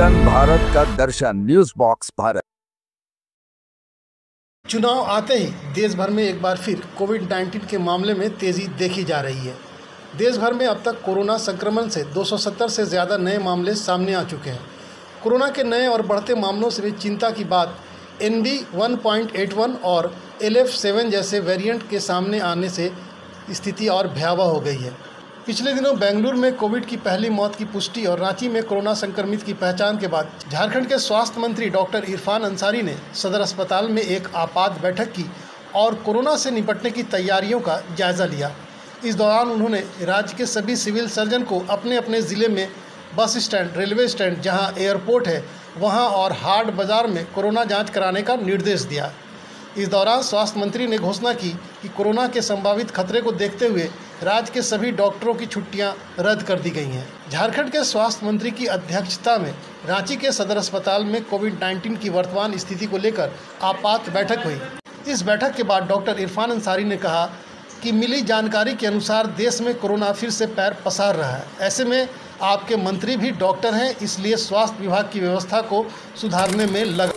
जन भारत का दर्शन news box Bharat. चुनाव आते ही देश भर में एक बार फिर कोविड-19 के मामले में तेजी देखी जा रही है। देश भर में अब तक कोरोना संक्रमण से 270 से ज़्यादा नए मामले सामने आ चुके हैं। कोरोना के नए और बढ़ते मामलों से भी चिंता की बात NB 1.81 और LF7 जैसे वेरिएंट के सामने आने से स्थिति और भयावह हो गई है। पिछले दिनों बेंगलुरु में कोविड की पहली मौत की पुष्टि और रांची में कोरोना संक्रमित की पहचान के बाद झारखंड के स्वास्थ्य मंत्री डॉक्टर इरफान अंसारी ने सदर अस्पताल में एक आपात बैठक की और कोरोना से निपटने की तैयारियों का जायजा लिया। इस दौरान उन्होंने राज्य के सभी सिविल सर्जन को अपने अपने ज़िले में बस स्टैंड, रेलवे स्टैंड, जहां एयरपोर्ट है वहां और हाट बाज़ार में कोरोना जाँच कराने का निर्देश दिया। इस दौरान स्वास्थ्य मंत्री ने घोषणा की कि कोरोना के संभावित खतरे को देखते हुए राज्य के सभी डॉक्टरों की छुट्टियां रद्द कर दी गई हैं। झारखंड के स्वास्थ्य मंत्री की अध्यक्षता में रांची के सदर अस्पताल में कोविड-19 की वर्तमान स्थिति को लेकर आपात बैठक हुई। इस बैठक के बाद डॉक्टर इरफान अंसारी ने कहा कि मिली जानकारी के अनुसार देश में कोरोना फिर से पैर पसार रहा है। ऐसे में आपके मंत्री भी डॉक्टर हैं, इसलिए स्वास्थ्य विभाग की व्यवस्था को सुधारने में लगा।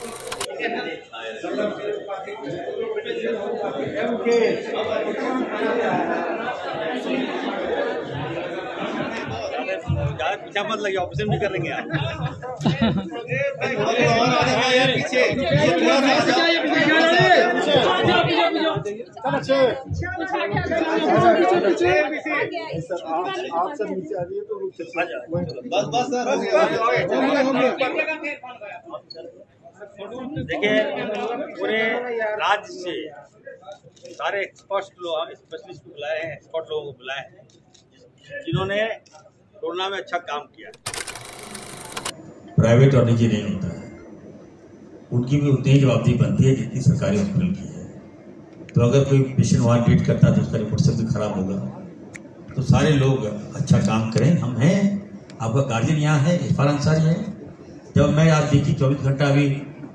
पीछा मत लगे, ऑपरेशन भी कर लेंगे आप। आप सब नीचे आ रही है तो बस देखिए, पूरे राज्य से सारे एक्सपर्ट लोग, स्पेशलिस्ट को बुलाए हैं, एक्सपर्ट लोगों को बुलाए हैं जिन्होंने कोरोना में अच्छा काम किया। प्राइवेट और निजी नहीं होता है, उनकी भी उतनी जवाबदेही बनती है जितनी सरकारी हॉस्पिटल की है। तो अगर कोई पेशेंट वहाँ ट्रीट करता है तो उसका रिपोर्ट सब खराब होगा। तो सारे लोग अच्छा काम करें। हम हैं, आपका गार्जियन यहाँ है, इरफान अंसारी है। जब मैं आज देखी 24 घंटा अभी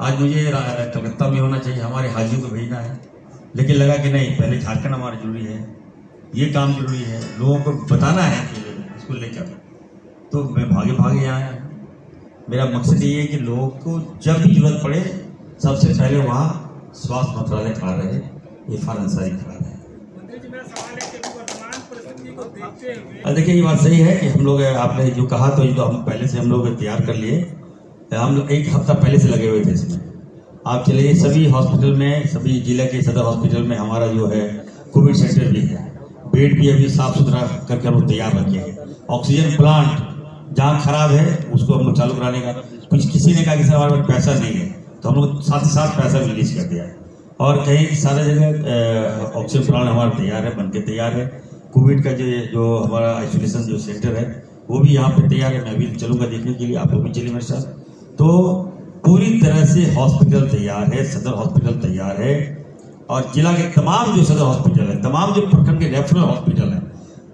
आज मुझे कलकत्ता में होना चाहिए, हमारे हाजियों को भेजना है, लेकिन लगा कि नहीं, पहले झारखंड हमारा जरूरी है, ये काम जरूरी है, लोगों को बताना है कि इसको लेकर। तो मैं भागे यहाँ आया। मेरा मकसद ये है कि लोगों को जब भी जरूरत पड़े सबसे पहले वहाँ स्वास्थ्य मंत्रालय खड़ा रहे, इरफान अंसारी खड़ा रहे। देखिए, ये बात सही है कि हम लोग, आपने जो कहा तो ये तो हम पहले से हम लोग तैयार कर लिए। हम लोग एक हफ्ता पहले से लगे हुए थे इसमें। आप चलिए, सभी हॉस्पिटल में, सभी जिले के सदर हॉस्पिटल में हमारा जो है कोविड सेंटर भी है, बेड भी अभी साफ सुथरा करके हम लोग तैयार रखे हैं। ऑक्सीजन प्लांट जहाँ खराब है उसको हम लोग चालू कराने का, कुछ किसी ने कहा कि सर हमारे पास पैसा नहीं है, तो हम लोग साथ ही साथ पैसा रिलीज कर दिया है। और कहीं सारे जगह ऑक्सीजन प्लांट हमारा तैयार है, बनके तैयार है। कोविड का जो हमारा आइसोलेशन जो सेंटर है वो भी यहाँ पे तैयार है। मैं भी चलूंगा देखने के लिए, आप लोग भी चलिए मेरे साथ। तो पूरी तरह से हॉस्पिटल तैयार है, सदर हॉस्पिटल तैयार है, और जिला के तमाम जो सदर हॉस्पिटल है, तमाम जो प्रखंड के रेफरल हॉस्पिटल है,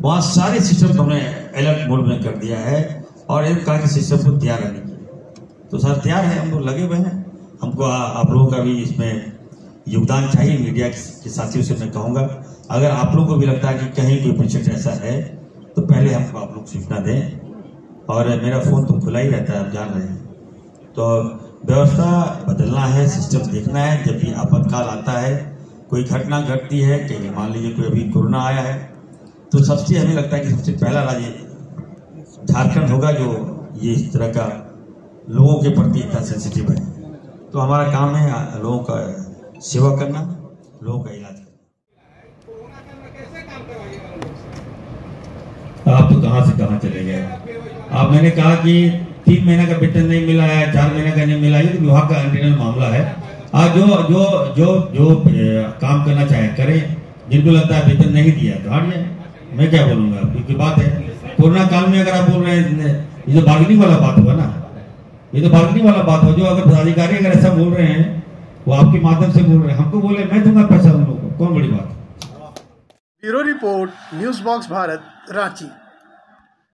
वहाँ सारे सिस्टम को हमने अलर्ट मोड में कर दिया है और एक कहा कि सिस्टम को तैयार रहने की। तो सर तैयार है, हम लोग लगे हुए हैं। हमको आप लोगों का भी इसमें योगदान चाहिए। मीडिया के साथियों से मैं कहूँगा, अगर आप लोगों को भी लगता है कि कहीं कोई पेशेंट ऐसा है तो पहले हमको आप लोग सूचना दें। और मेरा फ़ोन तो खुला ही रहता है, आप जान रहे हैं। तो व्यवस्था बदलना है, सिस्टम देखना है। जब भी आपातकाल आता है, कोई घटना घटती है, कहीं मान लीजिए कोई अभी कोरोना आया है, तो सबसे हमें लगता है कि सबसे पहला राज्य झारखंड होगा जो ये इस तरह का लोगों के प्रति इतना सेंसिटिव है। तो हमारा काम है लोगों का सेवा करना, लोगों का इलाज करना। आप तो कहाँ से कहाँ चले गए। आप, मैंने कहा कि 3 महीने का वेतन नहीं मिला है, 4 महीने का नहीं मिला, ये तो विभाग का इंटरनल मामला है। आज जो काम करना चाहे करें, जिनको लगता है वेतन नहीं दिया तो हट जाए। मैं क्या बोलूंगा, क्योंकि बात है कोरोना काल में अगर आप बोल रहे हैं, ये तो बार्गेनिंग वाला बात हुआ ना, ये तो बार्गेनिंग वाला बात हुआ। जो अगर पदाधिकारी अगर ऐसा बोल रहे हैं, वो आपके माध्यम से बोल रहे हैं, हमको बोले मैं दूंगा पैसा उन लोगों को, कौन बड़ी बात। Bureau report, news box Bharat, Ranchi.